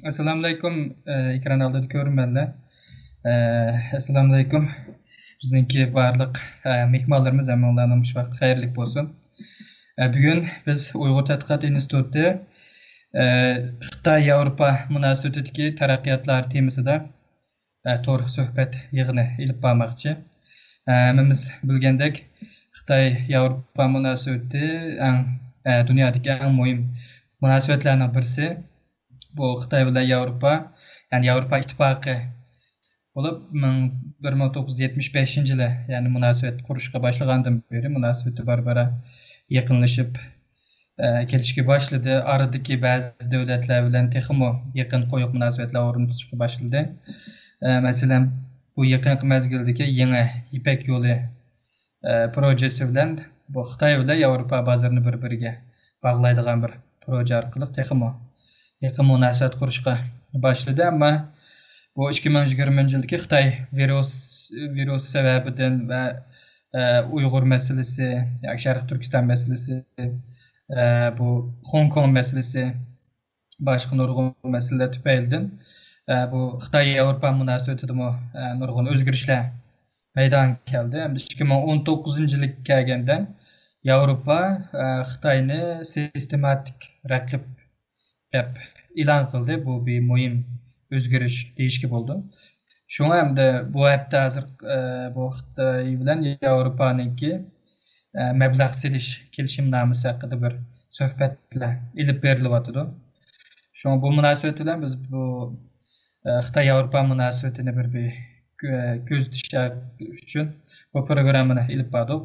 Assalamu alaykum. Ekran oldida ko'rinmanlar. Assalamu alaykum. Bizningki barliq mehmonlarimiz hammalarning xush vaqti xayrli bo'lsin. Bugun biz Uyg'ur tadqiqot instituti Xitoy Yevropa munosabatidagi taraqqiyotlar temasida to'g'ri suhbat yig'ini ilib bormoqchi. Hammamiz bilgandek, Xitoy Yevropa munosabati dunyodagi eng muhim munosabatlarning birisi. Bu Xitoy bilan Yevropa, ya'ni Yevropa ittifoqi bo'lib 1975 yili, ya'ni munosabat qurishga boshlagandan beri munosabati barbara yaqinlashib kelishga boshladi. Aradagi ba'zi davlatlar bilan texmo yaqin qo'yiq munosabatlar o'rnatishga boshladi. Masalan, bu yaqinqi mezgildagi yangi İpek yo'li projesi bilan bu Xitoy bilan Yevropa bozorini bir-biriga bog'laydigan bir proje orqali texmo yaqin munosabat qurishga boshladi. Ammo bu 2020 yildagi Xitoy virus sababidan va Uyg'ur masalasi, Sharq Turkiston masalasi, bu Hong Kong masalasi, boshqa nurg'un masalalar tufaylidan bu Xitoy Yevropa munosabatida nurg'un o'zgarishlar meydon keldi. 2019 yilga kelganda Yevropa Xitoyni sistematik raqib deb e'lon qildi. Bu bir muhim o'zgarish deyishga bo'ldi. Shunga hamda bu hafta hozir bu Xitoy bilan Yevropaniki mablag' selish kelishimnomasi haqida bir suhbatlar ilib berilyotdi. Shunga bu munosabat bilan biz bu Xitoy Yevropa munosabatini bir ko'z tishlar uchun bu programmani ilib bordik.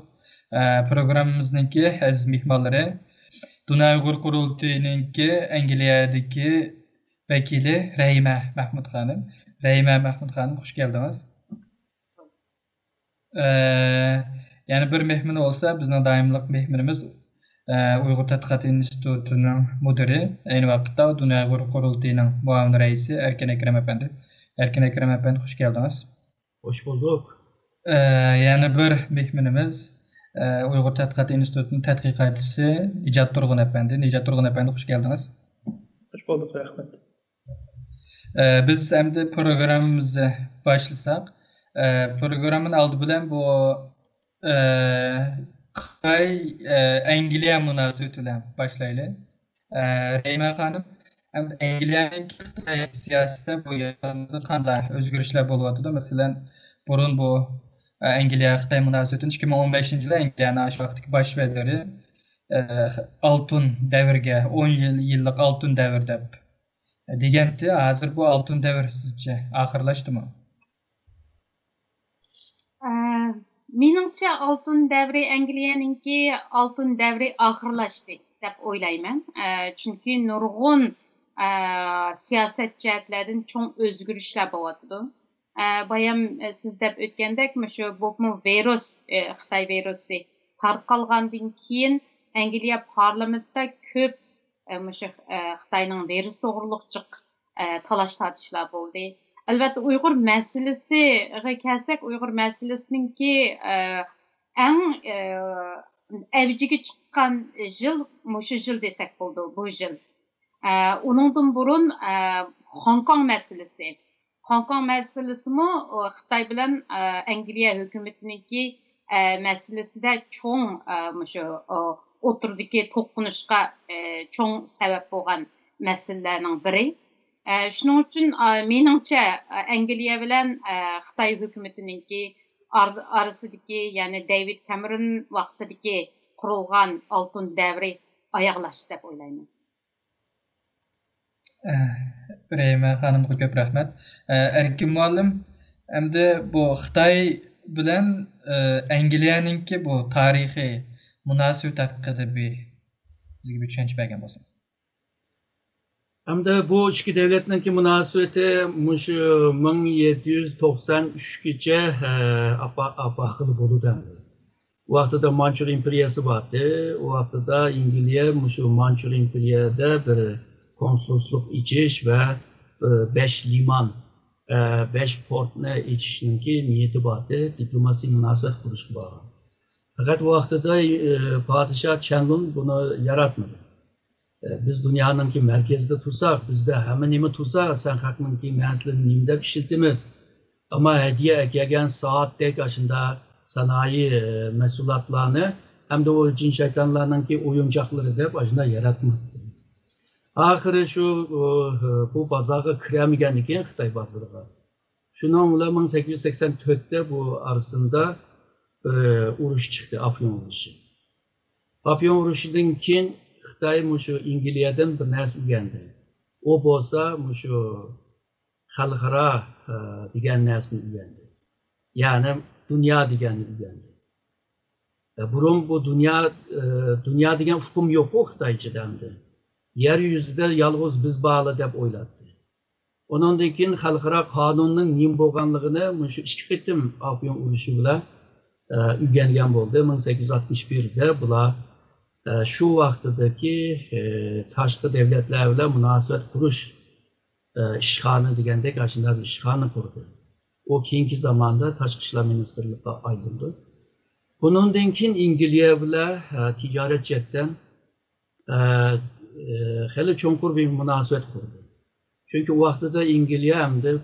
Programmamizniki aziz mehmonlari Dünya Uyghur Qurultayı'nınki Angliyadagi vakili Rayma Mahmud Hanım. Rayma Mahmud Hanım, hoş geldiniz. Yani bir mehmon olsa, bizning doimlik mehmonimiz Uyg'ur tadqiqot institutining mudiri, ayni vaqtda Dünya Uyghur Qurultayı'ning muavin raisi Erkin Ekrem Efendi. Erkin Ekrem Efendi, hoş geldiniz. Hoş bulduk. Yani bir mehmonimiz Uyg'ur tadqiqot institutining tadqiqotchisi Nijat Turg'un Efendi. Nijat Turg'un Efendi, hoş geldiniz. Hoş bulduk, rahmet. Biz endi programmamizni boshlasak, programmani oldi bilan bu Xitoy Angliya munosabati bilan boshlaylik. Rayma xonim, Angliyaning Xitoy siyosatida bu yerda qanday o'zgarishlar bo'lyapti? Masalan, burun bu Angliya Xitoy munosabatini 2015 yili Angliyaning shu vaqtdagi bosh vaziri oltin davrga 10 yillik oltin davr deb degandi. Hozir bu oltin davr sizcha oxirlashdimi? Menimcha oltin davri Angliyaninki oltin davri oxirlashdi deb o'ylayman. Chunki nurg'un siyosat jihatlardan cho'ng o'zgarishlar bo'lyapti. Bayam siz deb o'tgandek, shu bu virus, Xitoy virusi tarqalgandan keyin Angliya parlamentida ko'p Xitoyning virus to'g'riliq talash tortishlar bo'ldi. Albatta Uyg'ur masalasiga kelsak, Uyg'ur masalasiningki eng avjiga chiqqan yil shu yil desak bo'ldi, bu yil. Uningdan burun Hong Kong masalasi. Hong Kong masalasimi Xitoy bilan Angliya hukumatiningki masalasida cho'ng shu o'tirdagi to'qinishga cho'ng sabab bo'lgan masalalarning biri. Shuning uchun meningcha Angliya bilan Xitoy hukumatiningki orasidagi, ya'ni David Cameron vaqtidagi qurilgan oltin davri oyoqlashdi deb o'ylayman. Rayma xonimga ko'p rahmat. Erkin muallim, endi bu Xitoy bilan Angliyaninki bu tarixiy munosabat haqida bizga bir tushuncha bergan bo'lsangiz. Hem de bu iki devletinki münasebeti 1793'gece apakılı bolu dendi. O vakti da Mançur İmperiyası vardı. O vakti da İngiliz Mançur İmperiyadı bir konsolosluk içiş ve 5 liman, 5 port ne içişinki niyeti vardı. Diplomasi münasebet kuruşu var. Fakat o vakti da Padişah Çenlun bunu yaratmadı. Biz dünyanınki merkezde tutsak, bizde hemen nimi tutsak, sen hakkınki menslerini nimde pişirtimiz. Ama hediye ekegen saatte aşında sanayi mesulatlarını hem de o cin şeytanlarınki oyuncakları da başında yaratmadı. Ahırı şu bu bazağı kiremigenlikin Xitay bazırıga. Şundan ulan 1884'te bu arasında uruş çıktı, Afyon uruşu. Afyon uruşundan keyin Xitay muşu İngilizce'den bir narsa öğrendi. O bolsa muşu xalqaro degan narsani öğrendi. Yani dünya deganni öğrendi. Burun bu dünya degan hukm yo'q u Xitoychadanda. Yeryüzüde yalnız biz bağlı deb o'yladi. Ondan keyin xalqaro qonunning nim bo'lganligini shu ikki qitim Afyon urushi bilan o'rgangan bo'ldi. 1861'de bular şu vaqtidagi tashqi davlatlar bilan munosabat qurish ishxona degandek shunday bir ishxona qurdi. O keyingi zamanda Tashqi ishlar ministrligiga aylandi. Bundan keyin İngiliz bilan tijorat jihatdan hali cho'nqur bir munosabat qurdi. Çünkü o vaqtida İngiliz hem de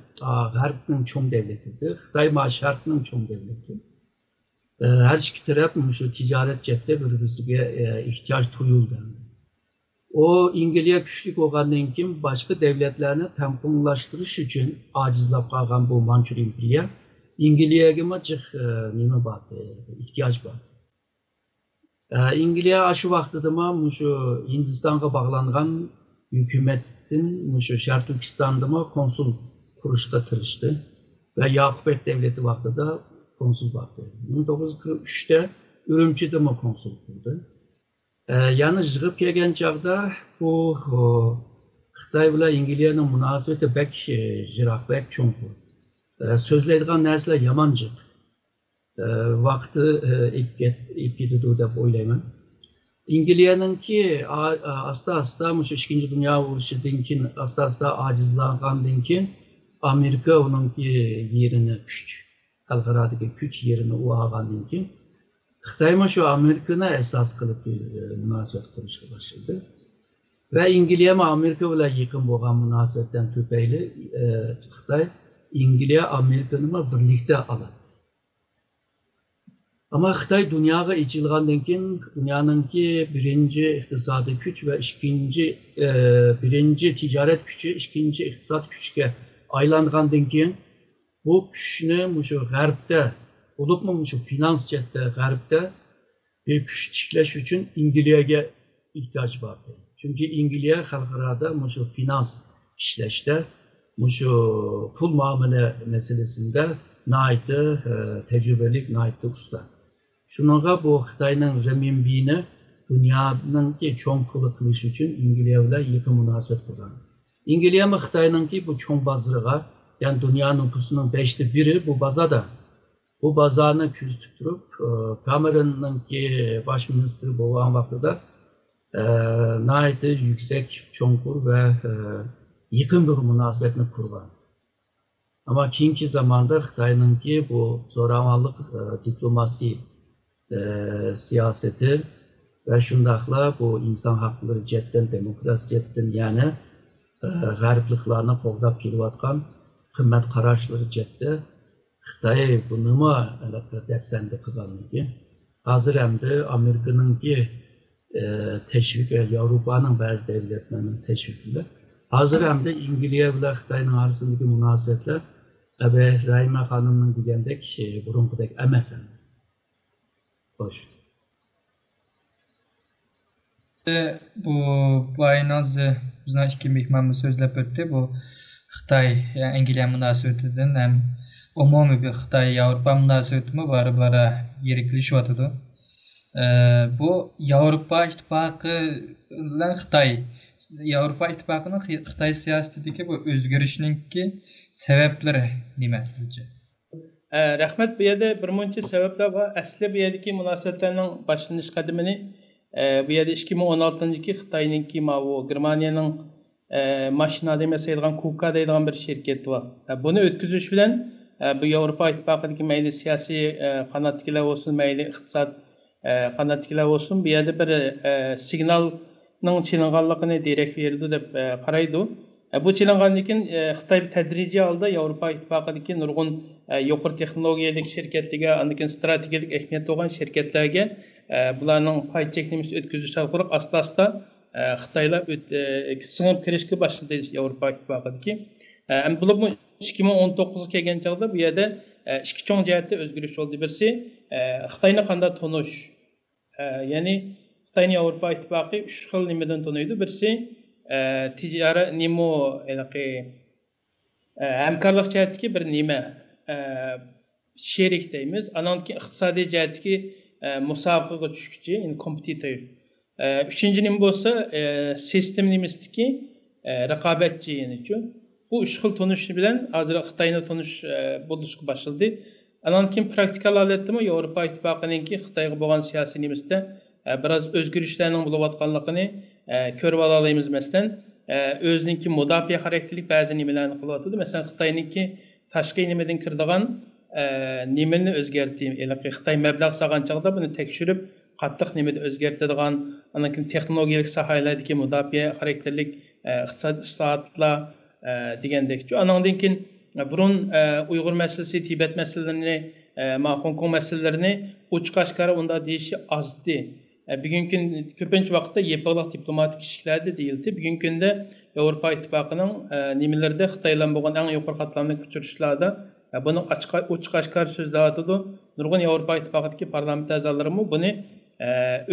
G'arbning cho'ng davlatidir. Xitoy Sharqning cho'ng davlati. Her iki taraf şu ticaret cepte birbirine ihtiyaç duyuldu. O İngiliz güçlük olgandan keyin başka devletlerini tamponlaştırış için acizlap kalgan bu Mançur İmperiya İngiliz'e macık nime baktı, ihtiyaç var. İngiliz şu vaqtida şu Hindistan'a bağlanan hükümetin şu Şark Türkistan'da konsul kuruşta tırıştı ve Yakubet devleti vaqtida konsul baktı. 1943'te Ürümçi'de mi konsul kurdu. Yani jığıp kelgen çağda bu Xitay bilan İngiliz'nin münasebeti bek jirak, bek çoğunkur. Sözleydiğin narsalar yamancık. Vakti ip gidiyor deb o'ylayman. İngiliz'ninki asta şu 2. Dünya urushidan keyin asta acizlangandan keyin Amerika onunki yerini xalqaradagi kuch yerini u olgandan keyin Xitoy shu Amerikani asos qilib munosabat qurishga boshladi. Va Angliya Amerika bilan yaqin bo'lgan munosabatdan tufayli Xitoy Angliya Amerikani birlikda oladi. Ama Xitoy dunyoga ichilgandan keyin dunyoninki birinchi iqtisodiy kuch va birinchi tijorat kuchi, ikkinchi iqtisod kuchga aylangandan keyin bu güçünü şu G'arbda, olup mu şu finans jihatda G'arbda bir güç tiklash uchun İngilizga ihtiyoch bor. Çünkü İngiliz xalqaroda şu finans ishlashda, şu pul muomala meselesinde naytı tecrübelik, naytı usta. Şununla bu Xitoyning renminbini dunyoninki cho'ng qilish uchun İngiliz bilan yaqin munosabat qurgan. İngiliz mi Xitoyninki bu cho'ng bozoriga, yani dünya nüfusunun 1/5 bu bazada. Bu bazarını küz tutup Cameron'un ki baş ministri olan vaxtıda nayeti yüksek, çoğunkur ve yakın bir münasebetini kurgan. Ama keyinki zamanda Xitoyning ki bu zo'ravonlik diplomasi siyaseti ve şundaqla bu insan hakları jihatdan, demokrasi jihatdan yani g'arbliklarni qo'llab kelayotgan qimmat qarashlar jihatda Xitoy bu nima dafsanda qilganligi hozir hamda Amerikaningki teşvik ve Avrupa'nın bazı devletlerinin teşvikleri hozir hamda İngiliz bilan Xitoyning orasındagi munosabatlar Rahima xonimning degandek burunqidek emas. Xo'sh. Bu Baynazı bizden iki mehmanımız sözlep ötdi. Bu Xitoy Angliya münasebetinden hem umumiy bir Xitoy Avrupa münasebetimi bara yiriklişiyotidu. Bu Avrupa İttifaqı bilan Xitoy Avrupa İttifaqının Xitoy siyasetidagi bu o'zgarishninki sabablari nima sizce? Rahmat, bu yerda bir muncha sabablar bor. Asli bu yerdagi munosabatlarning boshlanish qadamini bu yerda 2016-yilgi Xitoyninki bu Germaniyaning mashina demasaydigan Kuka deydigan bir şirket var. Bunu o'tkazish bilan bu Avrupa İttifaqidagi mayli siyosiy qanotdagilar olsun, mayli iqtisod qanotdagilar olsun, bu yerda bir signal ның çilinganlığını direkt verdi dep qaraydı. Bu çilingandan keyin Xitoy tədrici halda Avropa İttifaqıdakı nurgun yuqori texnologiyalik şirketlərə, andan keyin strategik əhəmiyyət olan şirketlərə bularning pay cheklamasi o'tkazish orqali asta-asta Xitoylar singib kirishga boshladi Avropa İttifaqıdakı. Bo'lib 2019 ga kelgan chog'da bu yerda ikki cho'ng jihatda o'zgarish bo'ldi. Birisi Xitoyni qanday tonish, ya'ni Xitoyni Avropa İttifaqı 3 xil nimadan tanıydı. Birisi ticari nimo hamkorlik jihatdagi bir nima sherik deymiz. Andan keyin iqtisodiy jihatdagi musobaqaga tushguchi, ya'ni kompetitor. Üçüncü nima bo'lsa, sistem nimasidagi raqobatchi, ya'ni bu 3 xil tonish bilan hozir Xitoyni tonish bo'lishga boshladi. Andan keyin praktikal holatdami Avropa İttifaqınınki Xitoyga bo'lgan siyosiy nimasida biraz o'zgarishlarning bo'layotganligini ko'rib olamiz. Masalan, o'zininki mudofaa xarakterlik ba'zi nimalarni qilyapti. Masalan, Xitoyninki tashqi nimadan kiradigan nimani o'zgartdi. Ya'ni Xitoy mablag' solgan chog'da buni tekshirib, qattiq nimada o'zgartiradigan, andan keyin texnologik sohalardagi mudofaa xarakterlik iqtisodiy islohotlar degandek. Andan keyin burun Uyg'ur masalasi, Tibet masalalarini, Hong Kong masalalarini ochiq oshkora unda deyishi ozdi. Bugünkü ko'pincha vaqtda yepiqliq diplomatik ishlarda deyildi. Bugungi kunda Avropa İttifaqının nimalarda Xitoylar bo'lgan eng yuqori qatlamli uchrashuvlarda buni ochiq oshkora so'zlayotdi. Nurg'un Avropa İttifaqidagi parlament a'zolarimi buni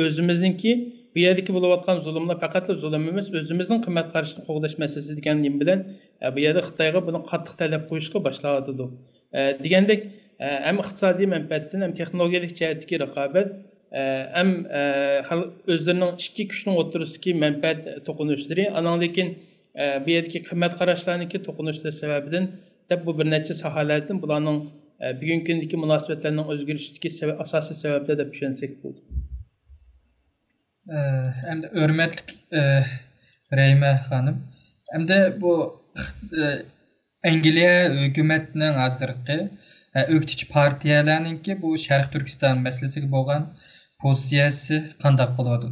o'zimizningki bu yerdagi bo'layotgan zulmlar faqat zulm emas, o'zimizning qimmat qarashini qo'g'dash masalasi degan nim bilan bu yerda Xitoyga buni qattiq talab qo'yishga boshlayotdi. Degandek hem iqtisodiy manfaatdan hem texnologik jihatdagi raqobat hem özlerinin ikki kuchning o'rtasidagi manfaat to'qinushlari, andan keyin bu yerdagi qimmat qarashlarniki to'qinishlar sababidan deb bu bir necha sohalardan bularning bugungi kundagi munosabatlarning o'zgarishidagi asosiy sabablar deb tushunsak bo'ladi. Hem de hürmetlik Reyme Hanım. Hem de bu Angliya hükümetinin hazırki öktücü partiyalarninki bu Şərq Türkistan meselesiga bo'lgan pozitsiyasi qanday bo'ladi?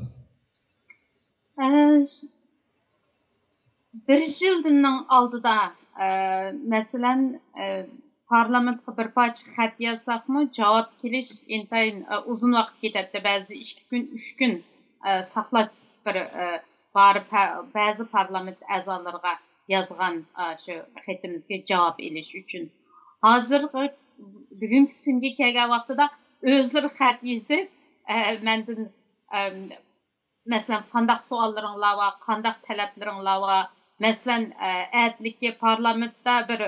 Bir yıldan aldıda mesela parlamentga bir parça xat yazsaqmı cevap kelish intayin uzun vaqt ketadi. Bazı 2 gün, 3 gün saqlab bir barib bazı parlament a'zolariga yazgan şu xatimizga cevap elish uchun. Hozirgi bugungi kunga kelgan vaqtida o'zlari xat yozib menden mesela qandaq suallaringlar va qandaq talablaringlar va mesela adlikka parlamentda bir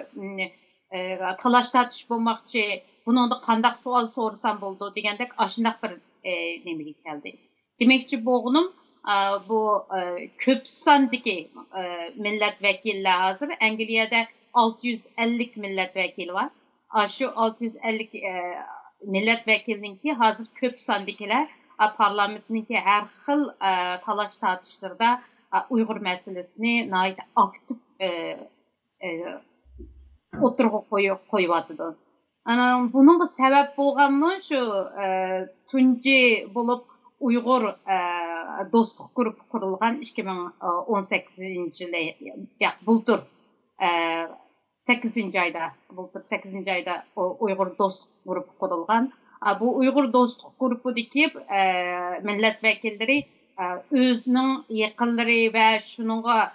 talash tartish bo'lmoqchi, buningda qandaq savol so'rasam bo'ldi degandek ashundaq bir nimaga keldi. Demakchi bo'g'nim bu ko'p sondagi millat vakillar hozir Angliyada 650 millat vakili var. Şu 650 millet vekilininki hazır köp sandikiler parlamentninki her xil talaş tartışlarda Uyghur meselesini nait aktif oturğa koyuvatıdı. Bunun sebep bo'lganmi şu tunji bulup Uyghur dostluk grubu kurulgan 2018-yilda bultur 8. ayda bultur 8. ayda Uyghur dostluk grubu kurulgan. Bu Uyghur dostluk grubudaki millet vekilleri özünün yakınları ve şununla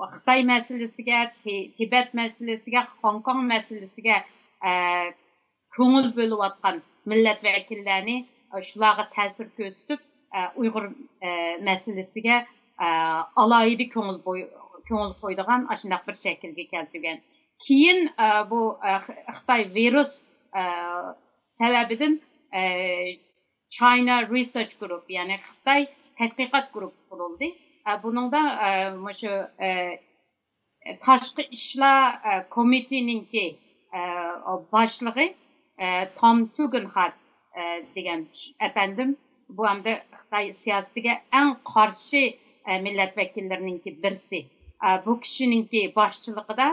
Xitoy meselesiga, Tibet meselesiga, Hong Kong meselesiga ko'ngil bo'layotgan millet vekillerini shularga ta'sir ko'rsatib Uyghur meselesiga alayida ko'ngil qo'ydigan shunday bir shaklga keltirgan. Keyin bu Xitoy virus sababidan China Research Group, yani Xitoy tadqiqot guruhi qurildi. Buningda shu tashqi ishlar komiteninki boshlig'i Tom Tugendhat degan efendim, bu hamda Xitoy siyosatiga eng qarshi millat vakillarininki birisi. Bu kishininki boshchiligida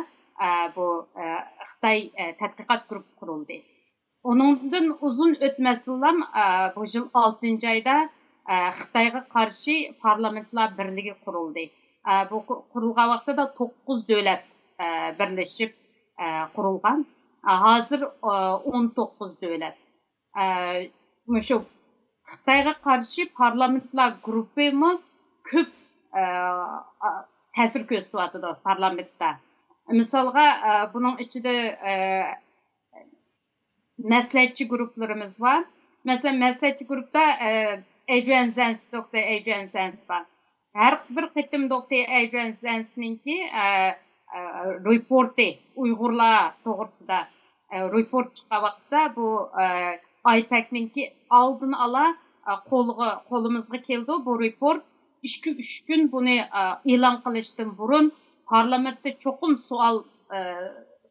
bu Xitoy tadqiqot guruhi qurildi. Onundan uzun o'tmasdan bu yil 6. ayda Xitayga qarshi parlamentlar birligi qurildi. Bu qurilgan vaqtida 9 davlat birleşip qurilgan. Hozir 19 davlat. Şu Xitayga qarshi parlamentlar grupimi ko'p ta'sir ko'rsatyapti parlamentda. Misalga bunun içinde məsləhətçi qruplarımız var. Mesela məsləhətçi qrupda Adrian Zenz, Dr. Adrian Zenz var. Her bir qitim Dr. Adrian Zenz'ninki reporti Uygurlar toğrusida report çıkan vaqtda bu IPAC-ninki aldın ala қолымызға keldi bu report. 2-3 gün bunu e'lon qilishdan burun parlamentda cho'qim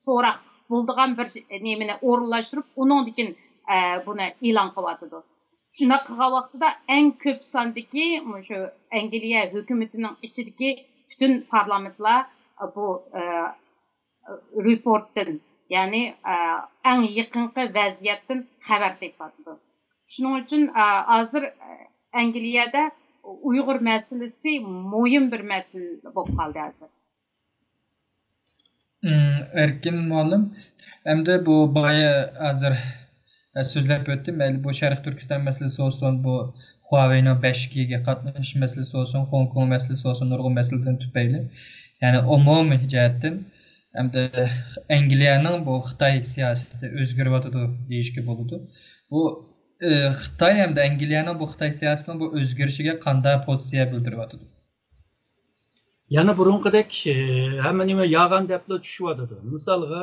so'roq bo'ldigan bir nemini o'rinlashtirib, uningdan buni e'lon qilyotdi. Shuna qilgan vaqtida eng ko'p sondagi shu Angliya hukumatining ichidagi butun parlamentlar bu reportdan, ya'ni eng yaqinqi vaziyatdan xabar topadi. Shuning uchun hozir Angliyada Uyg'ur masalasi muhim bir masala bo'lib qoldi hozir. Erkin muallim, hamda bu baya hozir so'zlab o'tdim. Bu Sharq Turkiston masalasi olsun, bu Huawei'ning 5G'ga qatnashish masalasi olsun, Hong Kong masalasi olsun, nurg'un masalalardan tufayli. Ya'ni umumiy jihatdan hamda Angliyaning bu Xitoy siyosati o'zgaryapti deyishga bo'ladi. Bu Xitoy hamda Angliyaning bu Xitoy siyosatining bu o'zgarishiga qanday pozitsiya bildiryapti? Yana burunqidek hamma nima yağan deplo tushyapti. Misalga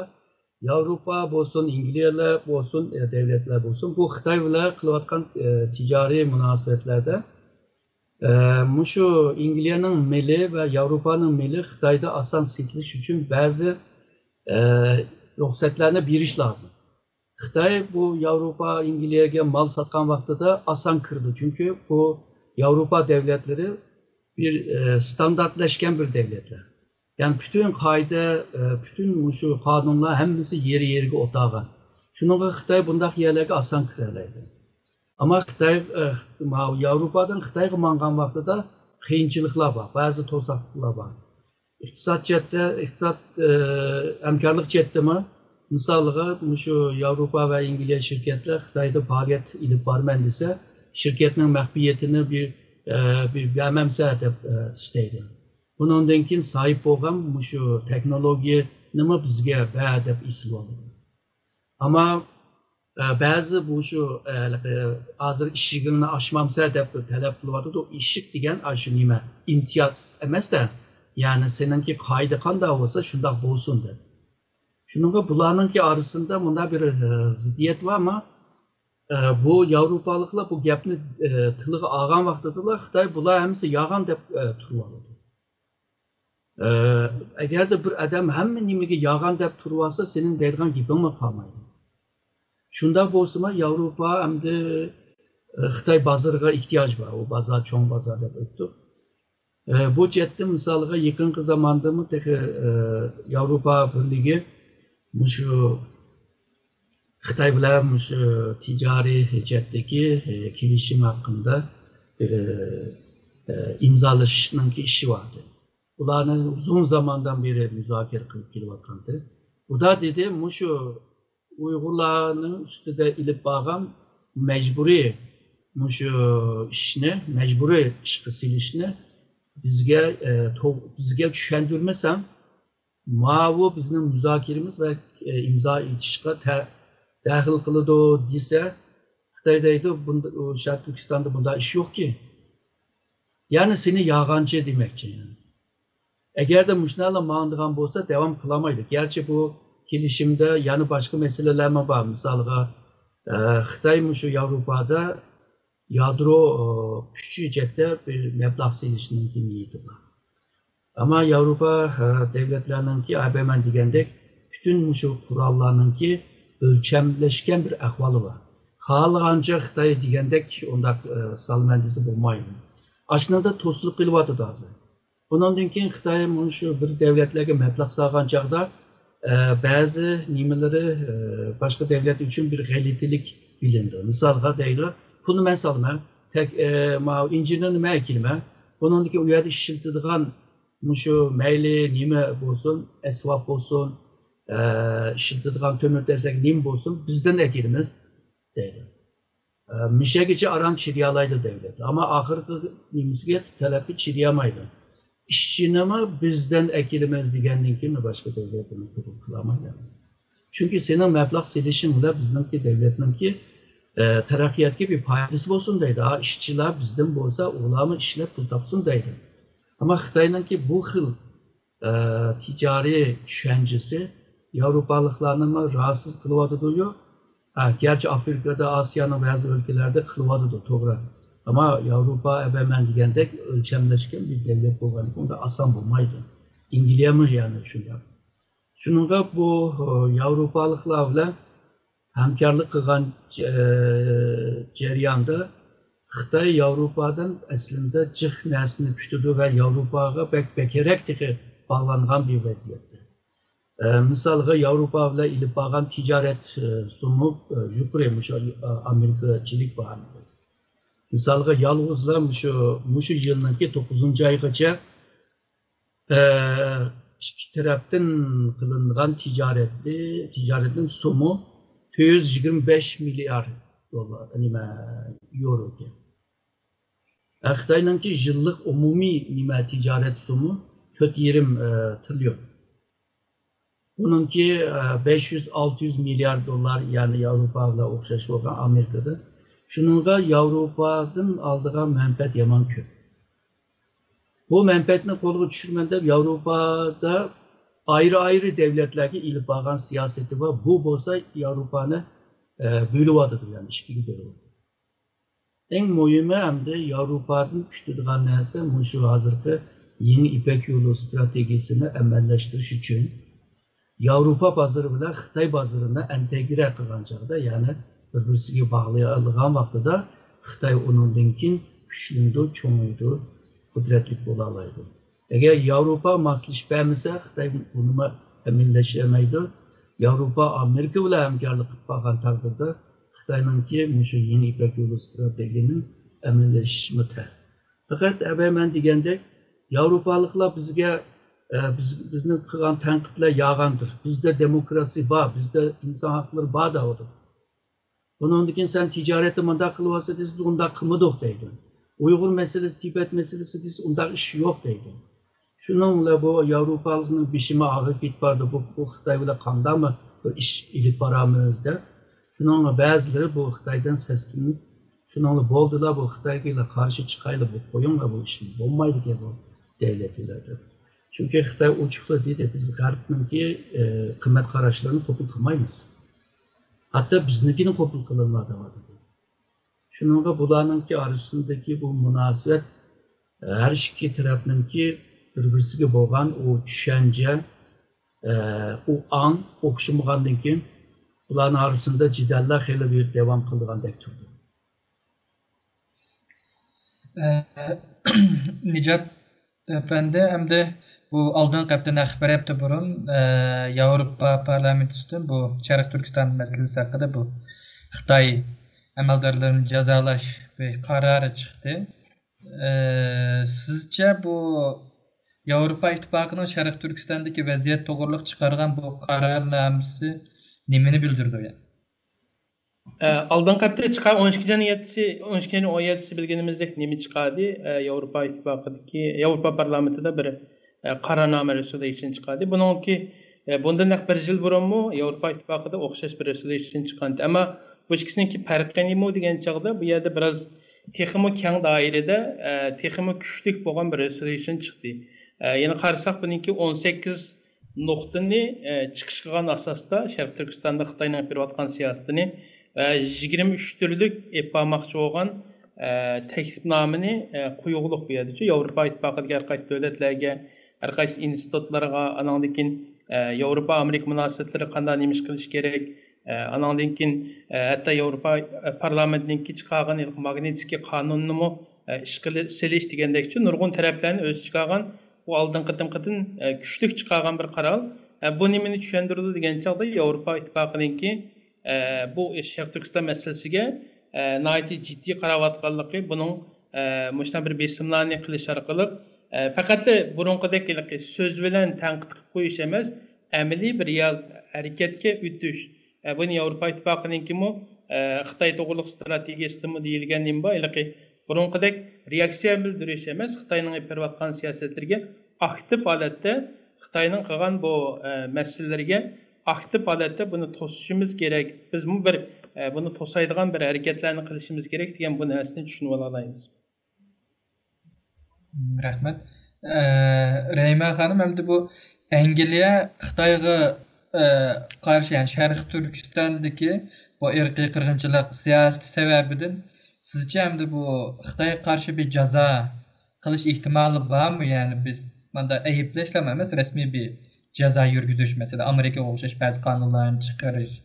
Yevropa bo'lsin, Angliyalar bo'lsin, davlatlar bo'lsin, bu Xitoy bilan qilayotgan tijoriy munosabatlarda shu Angliyaning mili va Yevropaning mili Xitoyda ason setilish uchun ba'zi ruxsatlarni berish lozim. Xitoy bu Yevropa Angliyaga mal satgan vaqtida ason kirdi. Çünkü bu Yevropa devletleri bir standartlaşgan bir devletler. Yani bütün kayda, bütün şu kanunlar hemmisi yeri otağı. Şununla Xitoy bundaq yerlerge asan kirerleydi. Ama Xitoy Yevropadan Xitoyga mangan vaqtida qiyinchiliklar var, bazı to'saqliklar var. İqtisat hamkorlik chetdimi? Misalga şu Yevropa ve Angliya şirketler Xitoyda faoliyat ilib borman desa, şirketning maxfiyatini bir bermamsa deb istaydi. Bundan keyin sahip bo'lgan şu texnologiya nima bizga ba deb isim oldi. Ama ba'zi bu şu hozir ishigini ochmamsa deb talab qilyapti. O ishik degan shu nima imtiyoz emas-da, ya'ni seninki qoida qanday bo'lsa shundoq bo'lsin deb. Şununla bularınki arasında bunda bir ziddiyet var ama bu Avrupalıklar bu gapni tiliga olgan vaqtida Xitoy bular hamsi yağan deb turibdi. Agarda bir adam hamma nimaga yağan deb turibsa, sening deydigan gaping qolmaydi. Shunda bo'lsa, Yevropa hamda Xitoy bozoriga ehtiyoj bor. O bozor cho'ng bozor deb o'tdi. Bu jihatda misolga yaqinqi zamonda Yevropa birligi şu Xitoy bilan şu ticari jihatdagi kelishim haqida imzolashning ishi vardı. Ularni uzun zamandan beri müzakere qilib kelayotgandi. Bu da dedi, şu Uyg'urlarning ustida ilib borgan majburiy şu ishni, majburiy ishga silishni bizga tushuntirmasam, bu bizim müzakeremiz ve imza itişka dahil kılıdı dese, Xitoydaydı, Şarkı Türkistan'da bunda iş yok ki. Yani seni yağancı demekçi. Yani. Eğer de müşnala mağandığın olsa devam kılamaydı. Gerçi bu gelişimde yani başka meseleler mi var? Mesela Xitoy şu Avrupa'da yadro küçük cepte bir meblağ silişinin niyeti var. Ama Avrupa devletlerinin ABM degandek bütün şu kurallarının ölçemleşken bir ahvalı var. Xalığanca Xitoy degandek ondaq salmandisi bo'lmaydi. Aslında to'sliq qilyapti hozir. Bundan keyin Xitoy şu bir devletlerge mablag' solgan chaqda ba'zi nimaları başka devlet için bir g'alatilik bilindi. Misalga deydi, pulni men solman, tek incirden nima ekilme. Bunundaki uyarı işiltidigan şu meyli nime bolsun, esvap bolsun, işiltidigan tömür desek nim bolsun bizden ekilimiz deydi. Mişegici aran çiriyalaydı devlet. Ama ahırkı nimizge talebi çiriyamaydı. İşçini mi bizden ekilimiz digendin ki mi başka devletini kılamaydı. Çünkü senin meblağ silişin bile bizimki devletinki terakkiyatki bir paydası olsun deydi. Ha, işçiler bizden bolsa ulamı işlep pul tapsın deydi. Ama Xitay'ınki bu xil ticari düşüncesi Avrupalıklarını rahatsız kılıvadı duyuyor. Gerçi Afrika'da, Asya'nın bazı ülkelerde kılıvadı da toğra. Ama Avrupa hemen degендek ölçemleşken bir devlet bolğan da asan bulmaydı. İngiliz mi yani şunlar. Şununla bu Avrupalıklar bilen hamkarlık kılgan ceriyanda Xitay Avrupa'dan aslında cık nesini püştüdü ve Avrupa'ya bekerek bağlangan bir vaziyette. Misalga Avrupa ile ilip bağlan ticaret sumu jukuremiş Amerika'çilik bağlı. Misalga yalnızla muşu yılındaki 9. aygacha iki taraftan kılıngan ticaretin sumu 225 milyar dolar, euro ki. Xitay'ınki yıllık umumi ticaret sumu 420 trilyon. Bununki 500-600 milyar dolar yani Avrupa'yla okşaş olan Amerika'da. Şununla Avrupa'dan aldığı menfaat yaman köp. Bu menfaatini kolu düşürmende Avrupa'da ayrı devletlerge ilip bağlan siyaseti var. Bu bolsa Avrupa'nı bölüvadıdır yani işkili bölüvadıdır. En mühimi hem de Avrupa'dan güçlüdüğün neyse şu hazırki yeni İpek yolu stratejisini emelleştiriş için Avrupa pazarı ile Xitay pazarına entegre kılınacakta yani birbirine bağlayan vaxtıda Xitay onundan güçlüydü, çoğuydu, kudretli bolalaydı. Eğer Avrupa maslişpəmizə Xitay bunu eminleşemeydi. Avrupa Amerika ile hemkarlık yapılan takdirde Xitay'ınki şu yeni İpek yolu stratejinin eminleşme tez. Fakat ben degендek Avrupalıklar bizge bizning qilgan tanqidlar yağandır. Bizde demokrasi var, bizde insan hakları var da odur. Bunun için sen ticareti manda kılıvasa siz onda kımıdık deydi. Uygur meselesi, Tibet meselesi siz onda iş yok deydi. Şununla bu Avrupalı'nın bişimi ağır git vardı. Bu Xitay ile kanda mı iş ilip varamızda. Şununla bazıları bu Xitay'dan seskinlik. Şununla boldular bu Xitay ile karşı çıkayla bu koyunla bu işin. Olmaydı ki bu devletlerdi. Çünkü Xitay uçukla dedi, biz Garp'ınki kıymet karaşlarını kopul kılmayız. Hatta bizimkinin kopul kılınma da vardı. Şununla bulanınki arasındaki bu münasebet her iki tarafınki birbirine boğan o düşünce, o an, okşumağından ki bulanın arasında cideller hele bir devam kıldıgan dek durdu. Nicat Efendi hem de bu aldığın kaptan akbar yaptı burun Avrupa Parlamentosu'nda bu Şarkı Türkistan meselesi hakkında bu Xitay amaldarlarını cezalaş ve kararı çıktı. Sizce bu Avrupa İttifakı'nın Şarkı Türkistan'daki vaziyet doğruluk çıkargan bu kararnamesi nemini bildirdi yani? Aldan kapta çıkan 12'nin 17'si bilgenimizdeki nemi çıkardı. Avrupa İttifakı'daki Avrupa Parlamento'da bir kararname resolution çıkardı. Bundan bir yıl burun mu Avrupa İttifakı'da okşaş bir resolution çıkardı. Ama bu ikisininki farkı nemi degen çağda bu yerde biraz texmi keng dairede texmi güçlük boğan bir resolution çıktı. Yani karşısak bununki 18 noktani çıkış kılgan asasda Şarkı Türkistan'da Xitay'ın yapıvatkan siyasetini 23 türlük yapmakçı olan teklifnameni kuyuqluq buyadici. Avrupa İttifakı'daki herkes devletlerge, herkes institutlarga, anandikin Avrupa Amerika münasebetleri kandan imiş kılış gerek. Anandikin hatta Avrupa Parlamentininki çıkargan ilk Magnitski kanununu mu işgal seliş degendek için nurgun taraflarını öz çıkargan bu aldın qıtın güçlük çıkargan bir karar. Bu nimini düşündürdü degen çağda Avrupa İttifakı'nınki bu Şarkı Türkistan meselesiga nəhayət ciddi qaravatqanlığı bunun müştə bir besimlarını qilish orqali faqat burunqidek söz bilan tanqid qilib qo'yish emas, amaliy bir real harakatga o'tish. Buni Yevropa İttifaqı'nınkimi Xitoy to'g'riliq strategiyasida deyilganim bor. Burunqidek reaksiya bildirish emas, Xitoyning yapayotgan siyosatlarga aktiv holatda Xitoyning qilgan bu masalalarga aktiv holatda buni to'sishimiz kerak. Biz bir buni to'saydigan bir harakatlarni qilishimiz kerak degan bu narsani tushunib olamiz. Rahmat. Reyma Hanım hem de bu Angliya Xitoyga qarşı yani Şərq Türkistandagi bu irqiy qirg'inchilik siyosati sababidan sizce hem de bu Xitoyga qarşı bir jazo qilish ehtimoli bormi? Yani biz bunda ayıplaşlama emas, resmi bir jazo yurgizish, mesela Amerikaga o'xshash ba'zi qonunlarni chiqarish.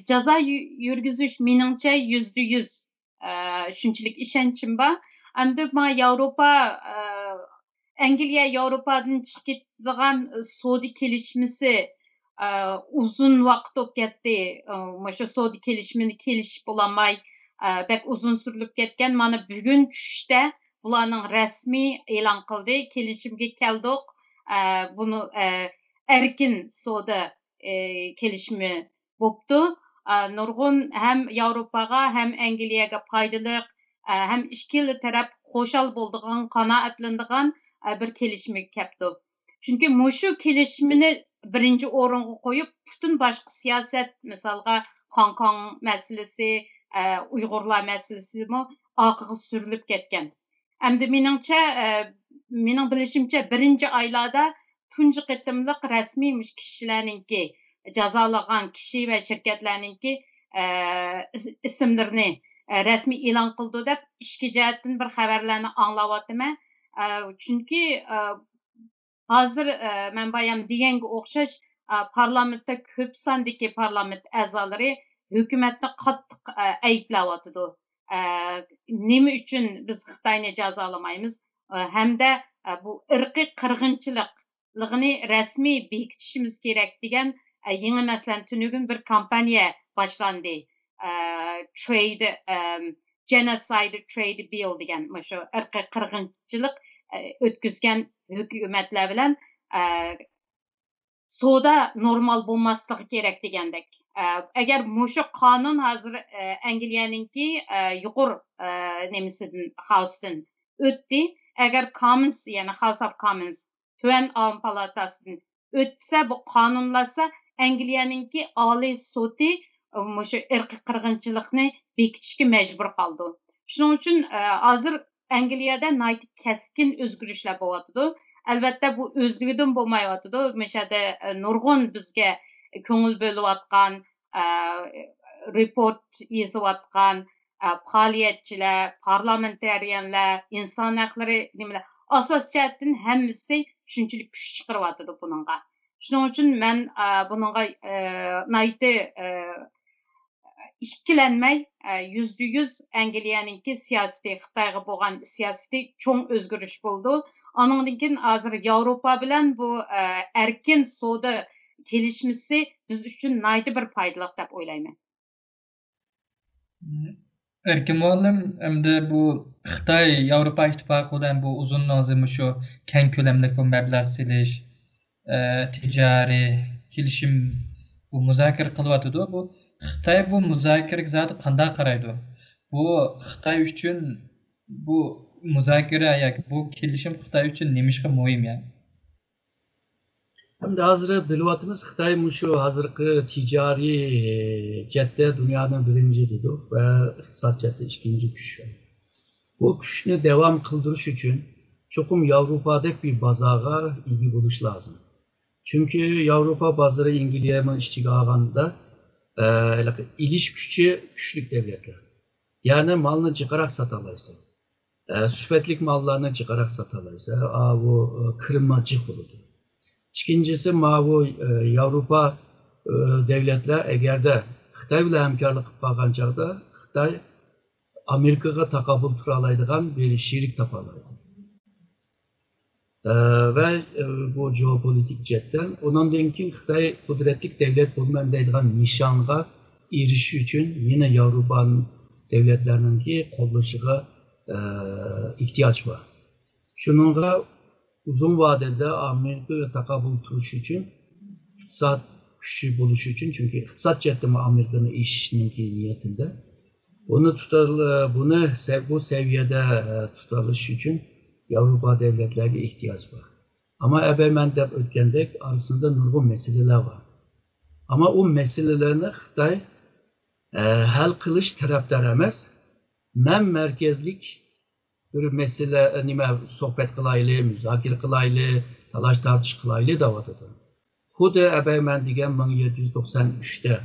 Jaza yürgüzüş menimçe %100 şunçilik işençim var. Hem de ma Avrupa Angliya Avrupadan chiqib ketadigan savdo kelishmasi uzun vaqt o'tib ketdi. Mana savdo kelishimini kelishib bo'lmay bek uzun surilib ketgan. Mana bugun tushda bularning rasmiy e'lon qildi, kelishimga keldik. Bunu erkin savdo kelishimi bo'pti. Nurg'un hem Avrupaga hem Angliyaga foydali hem ikkili taraf qo'shal bo'ldigan, qanoatlanadigan bir kelishimga keldi. Chunki mushu kelishimini birinchi o'ringa qo'yib, butun boshqa siyosat, misolga Hong Kong masalasi, Uyg'urlar masalasi orqaga surilib ketgan. Endi mening bilishimcha birinchi oylarda tunji qitimliq rasmiy kishilarningki jazolagan kishi va shirkatlarningki ismlarini rasmiy e'lon qildi deb ikki jihatdan bir xabarlarni anglayapman. Chunki hozir men bayam deganga o'xshash parlamentda ko'p sondagi parlament a'zolari hukumatni qattiq ayblayapti. Nima uchun biz Xitoyni jazolamaymiz hamda bu irqiy qirg'inchilikni rasmiy bekitishimiz kerak degan yangi masalan tunugun bir kampaniya boshlandi. Trade Genocide Trade Bill degan shu irqiy qirg'inchilik o'tkazgan hukumatlar bilan savdo normal bo'lmasligi kerak degandek. Agar mushu qonun hozir Angliyaninki yuqori nemisidan House'dan o'tdi, agar Commons ya'ni House of Commons tuvan olim palatasidan o'tsa, bu qonunlasa Angliyaninki oliy sudi mushu irqiy qirg'inchilikni bekitishga majbur qoldi. Shuning uchun hozir Angliyada keskin o'zgarishlar bo'lyapti. Albatta bu o'zligidan bo'lmayapti. Mishada nurg'un bizga ko'ngil bo'layotgan, report yozayotgan faoliyatchilar, parlamentariyanlar, inson haqlari nimalar asos jihatdan hammasi shunchalik kuch chiqaryapti buningga. Shuning uchun men buningga ikkilanmay %100 Angliyaninki siyosati, Xitoyga bo'lgan siyosati cho'ng o'zgarish bo'ldi. Ondan keyin hozir Yevropa bilan bu erkin savdo kelishmasi biz uchun naydi bir foydali deb o'ylayman. Erkin muallim hamda bu Xitoy Yevropa İttifaqı bilan bu uzun nazimi shu keng ko'lamli bu mablag' selish, ticari kelishim bu muzokara qilyapti. Bu Xitoy bu muzokaraga zoti qanday qaraydi? Bu Xitoy uchun bu muzokara yoki bu kelishim Xitoy uchun nima muhim yani? Hem de hazır bilyapmiz Xitoy shu hozirgi ticari jihatda dunyoning birinchi dedi ve iqtisod jihatda ikkinchi kuch. Bu kuchni devam qildirish uchun cho'qim Yevropadagi bir bozorga ega bo'lish lozim. Chunki Yevropa bozori Angliyani ichiga olganda ilish kuchi kuchli davlatlar. Yani malni jiqaroq sota olaysan. Sifatli mallarni jiqaroq sota olaysan. Bu kirma jiq bo'ladi. İkincisi bu Avrupa devletler eğer de Xitoy bilan hamkorlik qilib qolgan chog'da Xitoy Amerikaga taqobil tura oladigan bir sherik topa oladi. Ve bu geopolitik jihatdan undan keyin Xitoy qudratli davlat bo'lman deydigan nishonga erişiş için yine Avrupa devletlerinin kollaşıga ihtiyaç var. Şununla uzun vadede Amerika'ya takabül turuş için, iktisat güçlü buluş için, çünkü iktisat cehdimi Amerika'nın işinin niyetinde. Bunu bu seviyede tutarılış için Avrupa devletlerine ihtiyaç var. Ama ben de ötkendek arasında nurgun meseleler var. Ama o meselelerini Xitay hal kılış taraftar emas, men merkezlik bir mesele sohbet kılaylı, müzakere kılaylı, talaş tartış kılaylı da vardı. Xuddi ben degan 1793'te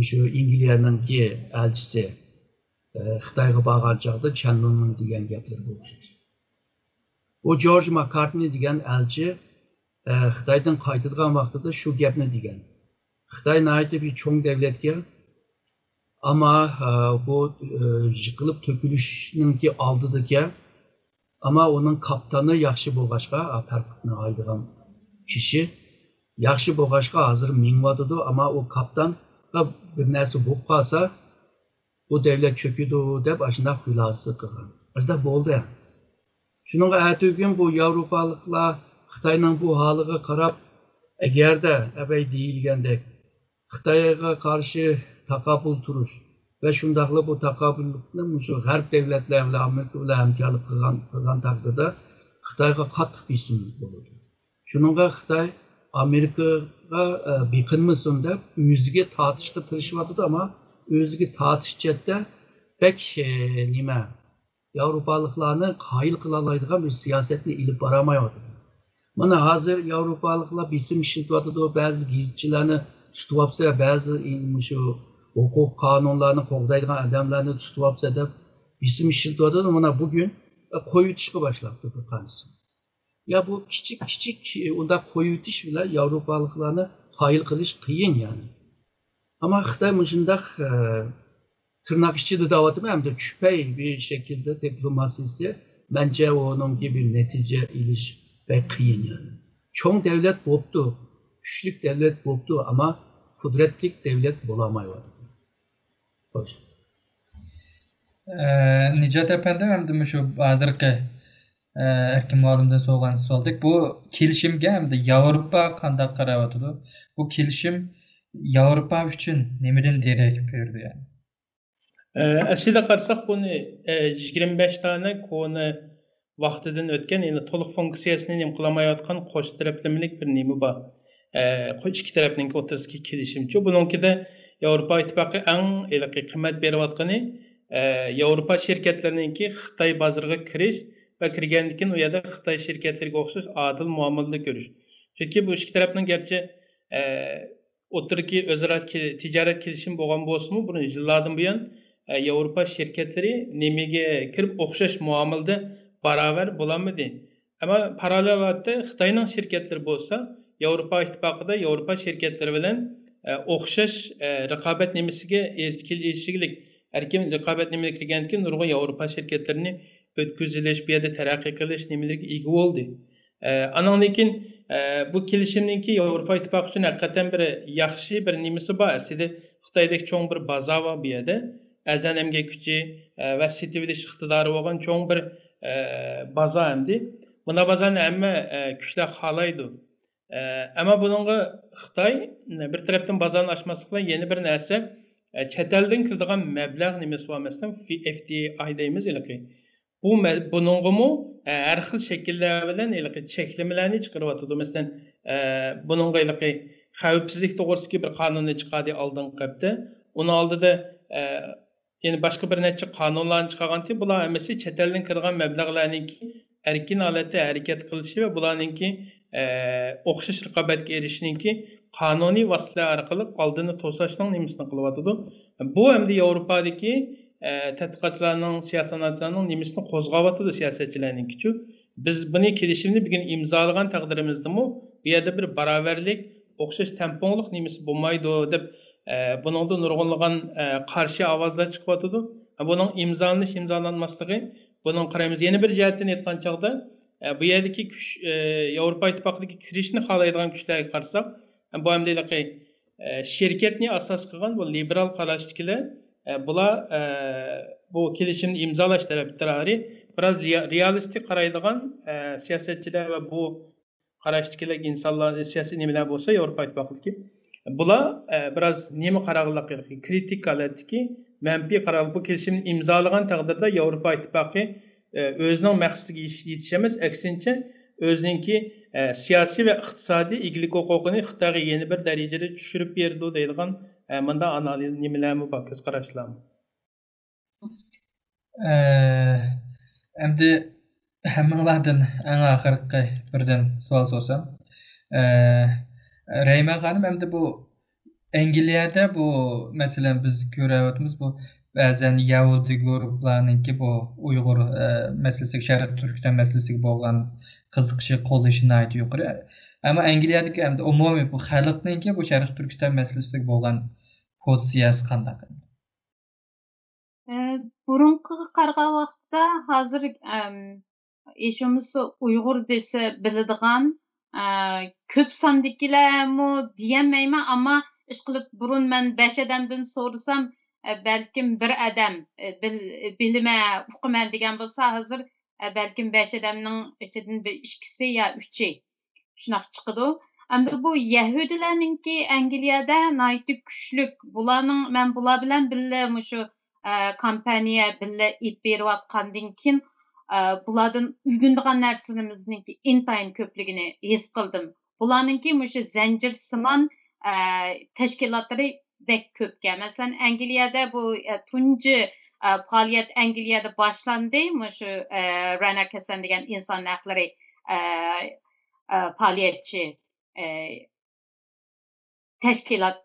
şu İngilizce'ninki elçisi Xitayga bargan çağda Chandon'un degan gaplar bo'lgan. O George McCartney degan elçi Xitaydan qaytadigan vaqtida shu gapni degan. Xitay nəhayət bir çoğ devletke ama bu yıkılıp tökülüşününki aldıdaki ama onun kaptanı yaxşı bo'lğaçqa, perfektni aydıgan kişi yaxşı bo'lğaçqa hazır mingvadıdı ama o kaptan bir narsa bo'lib qolsa bu devlet çöküdü deb aşında xulası qilgan. Aşında bo'ldi. Şununla ertesi bu Avrupalıklar Xitayning bu haliga qarab, agarda deyilgandek Xitayga qarshi takabül turuş ve şundaqla bu takabüllikni şu G'arb devletler bilan Amerika bilan hamkorlik qilgan taqdirda Xitayga qattiq besim bo'ladi. Shuningga Xitay Amerikaga beqinmasin deb o'ziga tortishga tirishyapti, ama o'ziga tortish chetda pek Avrupalıklarni qoyil qila oladigan bir siyosatni ilib boramayapti. Mana hozir Avrupalıklar besim ishlatyapti, ba'zi gizitchilarni tutib olsa, ba'zi shu huquq qonunlarni qo'g'daydigan odamlarni tutib olsa deb besim ishlatyapti. Mana bugün qo'yitishga boshlabdi bir qanchasi. Ya bu kichik unda qo'yitish bilan Avrupalıklarni qoyil qilish qiyin yani. Ama Xitay shundoq tırnak içinde davatımı hem de şüphey bir şekilde diplomasisi bence onun gibi bir netice iliş ve kıyın yani. Çoğun devlet boptu, güçlük devlet boptu ama kudretlik devlet bulamıyor. Hoş. Nicat efendim hem de şu hazırki erkin malımdan soğuğan solduk. Bu kilişimge hem de Avrupa kandak qaravatıdı. Bu kilişim Avrupa üçün nemeden derek verdi yani. Aslida qarasak buni 25 tane konu vaqtidan o'tgan, endi to'liq funksiyasini ham qilmayotgan qo'sh taraflamalik bir nima bor. Ikki tarafning o'rtasidagi kelishimchi. Bununkida Yevropa ittifoqi eng qimmat berayotgani Yevropa shirkatlarininki Xitoy bozoriga kirish va kirgandan keyin u yerda Xitoy shirkatlariga o'xshash adil muomala ko'rish. Chunki bu ikki tarafning garchi o'tirki o'zaro tijorat kelishim bo'lgan bo'lsa-mu, buni yillardan buyon Avrupa şirketleri nemiga kirib o'xshash muomilada baravar bo'lolmadi. Ama paralel olarak Xitoyning shirkatlari bo'lsa, Avrupa ittifoqida Avrupa shirkatlari bilan o'xshash raqobat nimasiga erishkilik, erkin raqobat nimasiga kirgandan keyin nurg'un Avrupa shirkatlarini o'tkazilish, bu yerda taraqqiy qilish nimalarga ega bo'ldi. Andan keyin bu kelishimninki Avrupa ittifoqi uchun haqiqatan bir yaxshi bir nimasi bor. Aslida Xitoydagi cho'ng bir bozor bor bu yerda. Azan emgek gücü ve sitiviliş iqtidari bo'lgan cho'ng bir bozor endi. Buna bozorni hamma kuchlar xohlaydi. Ama bununla Xitoy bir tarafdan bozorni ochmaslik bilan yana bir narsa chet eldan kiradigan mablag' nimasi bor, masalan FDI deymiz ilqi. Bununla har xil shakllar bilan ilqi cheklamalarni chiqaryapti. Masalan bununla ilqi xavfsizlik to'g'risidagi bir qonunni chiqardi oldin qapda. Uni oldida yani başka bir neçe kanunlarını çıkarganti, bular emesi chet eldan kirgan mablag'larninki erkin holatda harakat qilishi va bularninki o'xshash raqobatga erishishninki qonuniy vositalar orqali oldini to'sashning nimasini qilyapti. Bu hamda Yevropadagi tadqiqotchilarning, siyosatchilarning nimasini qo'zg'ayapti siyosatchilarninki-chu. Biz buni kelishimni bugun imzolagan taqdirimizdami, bu yerda bir barobarlik, o'xshash temponlik nimasi bo'lmaydi deb buningda nurg'unlagan qarshi ovozlar chiqyapti. Buning imzolanmasligi, buning qaraymiz. Yana bir jihatdan aytgan chog'da bu yerdagi kuch Yevropa ittifoqiga kirishni xohlaydigan kuchlarga qarasak, bu hamda şirketni asas qilgan bu liberal qarashdagilar bular bu kelishimni imzolash tarafdorlari biraz realistik qaraydigan siyosatchilar va bu qarashdagilar insonlar siyosiy nimalar bo'lsa Yevropa Ittifoqidagi bular biraz nima qarag'liq kritik holatdagi manfiy qarag'liq bu kelishimni imzolagan taqdirda Yevropa Ittifoqi o'zining maqsadiga yetishamas, aksincha o'zininki siyosiy va iqtisodiy egalik huquqini Xitoyga yana bir darajada tushirib berdi deydigan bunda analiz nimalarmi bor, ko'z qarashlarmi? Endi hammalardan eng oxirgi birdan savol so'rasam, Rayma xonim, endi bu Angliyada bu masalan biz ko'ryapmiz bu ba'zan Yahudi guruhlarninki bu Uyg'ur masalasiga, Sharq Turkiston masalasiga bo'lgan qiziqishi, qo'llashi nihoyat yuqori. Ammo Angliyadagi endi umumiy bu xalqninki bu Sharq Turkiston masalasiga bo'lgan pozitsiyasi qanday? Burunqi qarg'a vaqtda hozir eşimiz Uyg'ur desa biladigan ko'p sondagilarmi diyolmayman, ammo ishqilib burun men 5 odamdan so'rasam balkim bir odam bilma o'qiman degan bo'lsa, hozir balkim 5 odamning ichidan bir ikkisi yo 3i shunaqa chiqadi. Endi bu Yahudilarninki Angliyada nihoyat kuchlik. Bularning men bular bilan birga shu kompaniya birga ip berayotgandan keyin bulardan uygundigan narsalarimizningki intayin ko'pligini his qildim. Bularninki shu zanjirsimon tashkilotlari bek ko'pga. Masalan, Angliyada bu tunji faoliyat Angliyada boshlandi. Shu Rana Kasan degan inson haqlari faoliyatchi tashkilot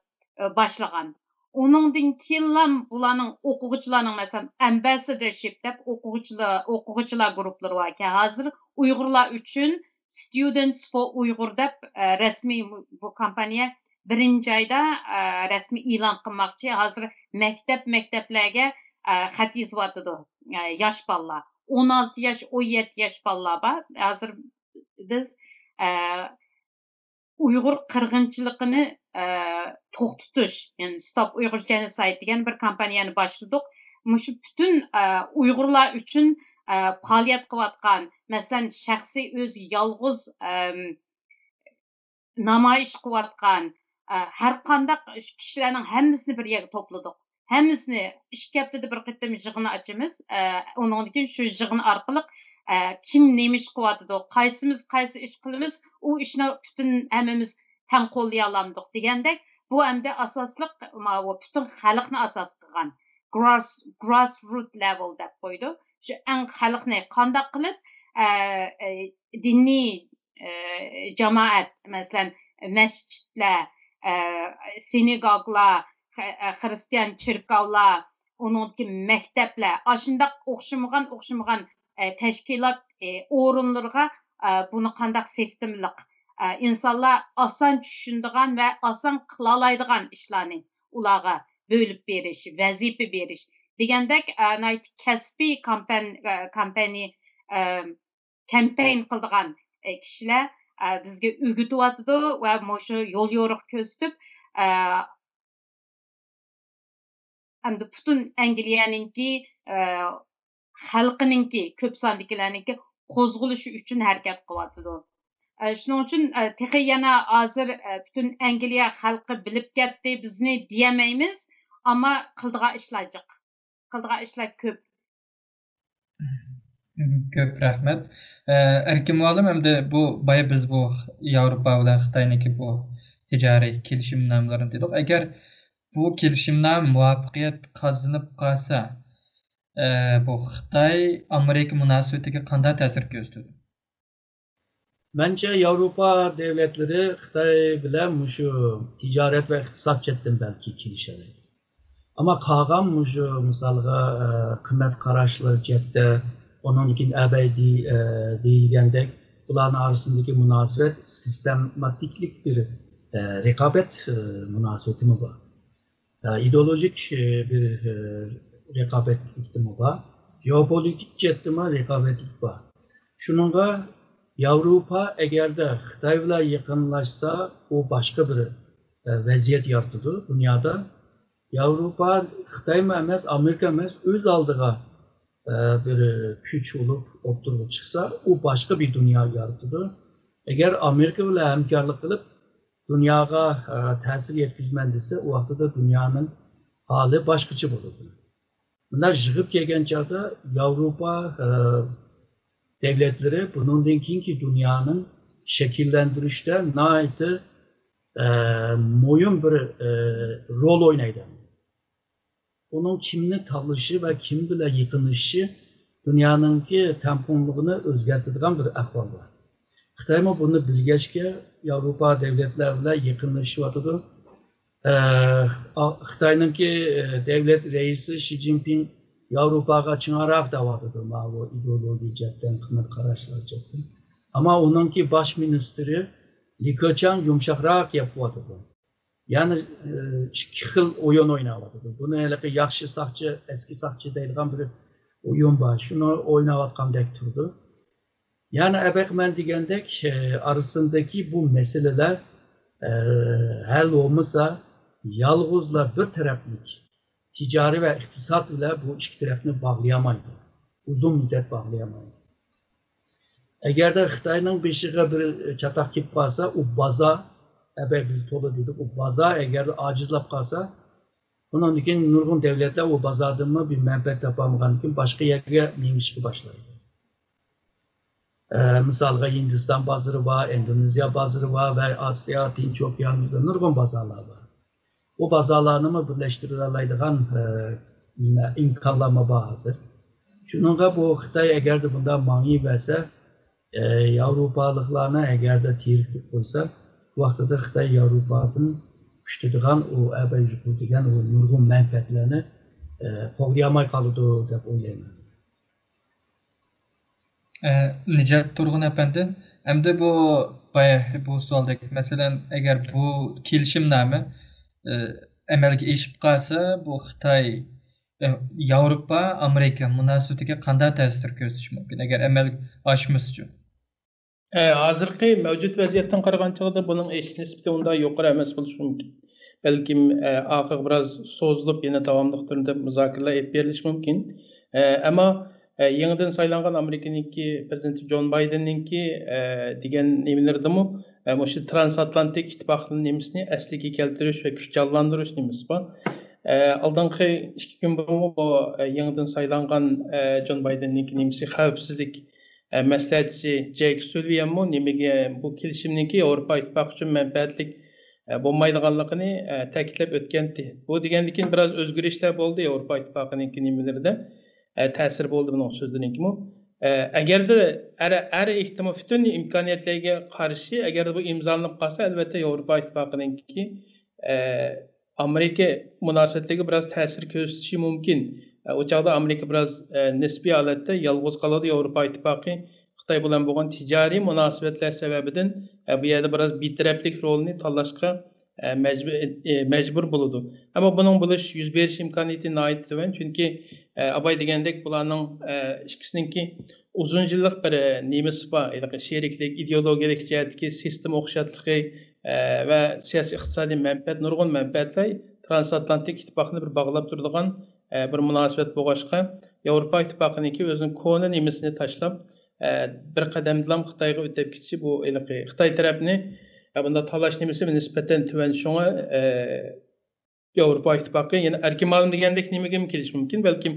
boshlagan. Onundan keyin bularning o'quvchilarning masalan ambassadorship deb o'quvchilar guruhlari var ki hozir Uyg'urlar uchun Students for Uyghur deb rasmiy bu kompaniya birinchi oyda rasmiy e'lon qilmoqchi. Hozir maktablarga xat yozyapti yosh bolalar. 16 yosh, 17 yosh bolalar bor. Hozir biz Uyg'ur qirg'inchiligini to'xtatish, ya'ni Stop Uyghur Genocide degan bir kompaniyani boshladik. Shu butun Uyg'urlar uchun faoliyat qilayotgan, masalan, shaxsiy o'zi yolg'iz namoyish qilayotgan har qanday kishilarning hammasini bir yerga to'pladik. Hammasini 2 haftada bir qitim yig'in ochamiz. Undan keyin shu yig'in orqali kim nima ish qilyapti, qaysi ish qilamiz, u ishni butun hammamiz tan qo'llay olamiz degandek, bu hamda asosliq butun xalqni asos qilgan grassroot level deb qo'ydi. Shu eng xalqni qanday qilib diniy jamoat, masalan, masjidlar, sinagoglar, xristian cherkovlar, uningki maktablar, ashundaq o'xshamagan tashkilot o'rinlarga buni qanday sistemliq insonlar oson tushunadigan va oson qila oladigan ishlarni ularga bo'lib berish, vazifa berish degandek kasbiy kampayn qiladigan kishilar bizga o'rgatyapti va shu yo'l yo'riq ko'rsatib endi butun Angliyaninki xalqininki ko'p sondagilarninki qo'zg'alishi uchun harakat qilyapti. Shuning uchun texi yana hozir butun Angliya xalqi bilib ketdi bizni deyamaymiz, ammo qildigan ishlar jiq. Qildigan ishlar ko'p. Ko'p rahmat. Erkin muallim, endi bu biz bu Yevropa bilan Xitoyniki bu tijoriy kelishimnomalarni dedik. Agar bu kelishimnoma muvaffaqiyat qozonib qolsa, bu Xitoy Amerika munosabatiga qanday ta'sir ko'rsatadi? Bence Avrupa devletleri Xitoy bilan shu ticaret ve iqtisod chetdan belki kelishadi. Ama qolgan shu misolga qimmat qarashlar chetda, onun keyin abadiy deyilgandek bularning orasındagi munosabat sistematiklik bir rekabet münasebeti mi var? İdeolojik bir rekabetlik mi var? Jeopolitik chetda mi rekabetlik var? Şununla Avrupa eğer de Xitoy bilan yaqinlashsa, o başka bir vaziyet yaratıdı dünyada. Avrupa, Xitay mı emas, Amerika emas, öz aldığa bir güç olup oturup çıksa, o başka bir dünya yaratıdı. Eğer Amerika ile hemkarlık kılıp dünyaya tesir yetkizmen dese, o vaxtda dünyanın hali başkaça olurdu. Bunlar jığıp kelgen çağda Avrupa devletleri bunun ki dünyanın şekillendirişte naiti moyun bir rol oynaydı. Onun kimini tanışı ve kim bile yıkınışı dünyanın ki temponluğunu özgertirdiğin bir ahval var. Xitay mı bunu bilgeçke Avrupa devletlerle yıkınlaşıvatıdır. Xitay'nın ki devlet reisi Xi Jinping Avrupa'ya çınarak davatıdır. O ideoloji cepten, kınır karaşlar cepten. Ama onun ki baş ministri Li Keqiang yumuşakrak yapıvatıdır. Yani iki xil oyun oynavatıdır. Bunu hele ki yaxşı sakçı, eski sakçı deyilgan bir oyun var. Şunu oynavatqandek turdu. Yani ebek men degendek arasındaki bu meseleler hal olmasa yalğızla bir taraflık ticari ve iktisat ile bu iki tarafını bağlayamaydı. Uzun müddet bağlayamaydı. Eğer de Xitay'ın beşiğe bir çatak kip kalsa, o baza, ebek biz tola dedik, o baza eğer de acizlap kalsa, bunun için nurgun devletler o bazadığımı bir menfaat yapamayan için başka yere minişki başlaydı. Misalga Hindistan bazarı var, Endonezya bazarı var ve Asya, Tinç Okyanusu'da nurgun bazarlar var. O bazarlarını birleştirilaydıgan imkanlama hazır. Şununla bu Xitay eğer de bunda mani verse, Avrupalıklarına eğer de tiyirlik koysa, bu vaxtda Xitay Avrupa'nın güçlüdüğün o əbəyüzlüdüğün o nurgun mənfəətlərini qoğlayamay qalıdı deyip oylayım. Nicat Turgun Efendi, hem de bu sualdaki mesela eğer bu kelişimname emelge eşip kalsa bu Xitay Avrupa Amerika münasebetiga qanday ta'sir ko'rsatishi mumkin agar amalga oshmasa? Hozirgi mavjud vaziyatdan qaraganchag'ida buning eşit nisbati unda yuqori emas bo'lishi mumkin. Balkim oxir biroz so'zilib yana davomli turda muzokaralar olib berilishi mumkin. Ammo yangidan saylangan Amerikaniki prezidenti John Bidenninki degan nimalardimi o'sha transatlantik ittifoqning nimasini asliga keltirish va kuch jonlantirish nimasi bor. Aldınғы 2 gün burun bu yangidan saylangan John Bidenninki nimasi xavfsizlik məsləhətçisi Jake Sullivan nimaga bu kelishimninki Avropa İttifaqı uchun manfaatlik bo'lmaydiganligini ta'kidlab o'tgandi. Bu degandan biroz o'zgarishlar bo'ldi Avropa İttifaqıninki nimalarida ta'sir bo'ldi buning so'zlarininki. Agarda har ehtimol butun imkoniyatlarga qarshi agar bu imzolanib qolsa albatta Avropa İttifaqıninki Amerika munosabatlariga biroz ta'sir ko'rsatishi mumkin. O çağda Amerika biraz nisbi holatda yolg'iz qoladi. Avropa İttifaqı Xitoy bilan bo'lgan tijoriy munosabatlar sababidan bu yerda biroz betaraflik rolini tanlashga mecbur bo'ladi. Ammo buning bo'lish yuz berish imkoniyati nihoyat tuban, chunki abay degandek bularning ikkisininki uzun yillik bir nimasi bor, sheriklik, ideologiyalik jihatdagi sistem o'xshatligi va siyosiy iqtisodiy manfaat, nurg'un manfaatlar transatlantik ittifoqni bir bog'lab turadigan bir münasebet boğaşqa Avropa İttifaqıninki özünün konu nimisini taşlab bir qadamdan Xitayga o'tib ketishi bu Xitoy tarafini bunda talash nimasi nisbatan tuvan shunga Avropa İttifaqı yana erkin ma'lum degandek nimaga kelish mumkin balkim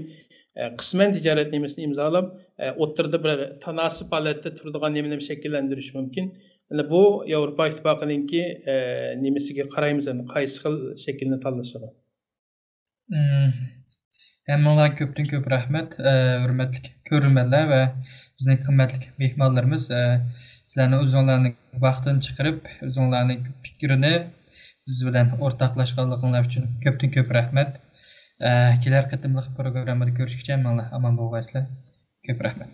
qisman tijorat nimasini imzolab o'tirda bir tanasib holatda turadigan nimani shakllantirish mumkin. Bu Avropa İttifaqıninki nimasiga qaraymiz endi qaysi xil shaklni tanlashiga. Hammalarga ko'pdan ko'p rahmat, hurmatli ko'rurmanlar va bizning qimmatli mehmonlarimiz sizlarni o'zinglarning vaqtini chiqarib, o'zinglarning fikrini biz bilan o'rtoqlashganliginglar uchun ko'pdan ko'p rahmat. Kelar qatimliq programmada ko'rishguncha hammalar omon bo'lg'aysizlar. Ko'p rahmat.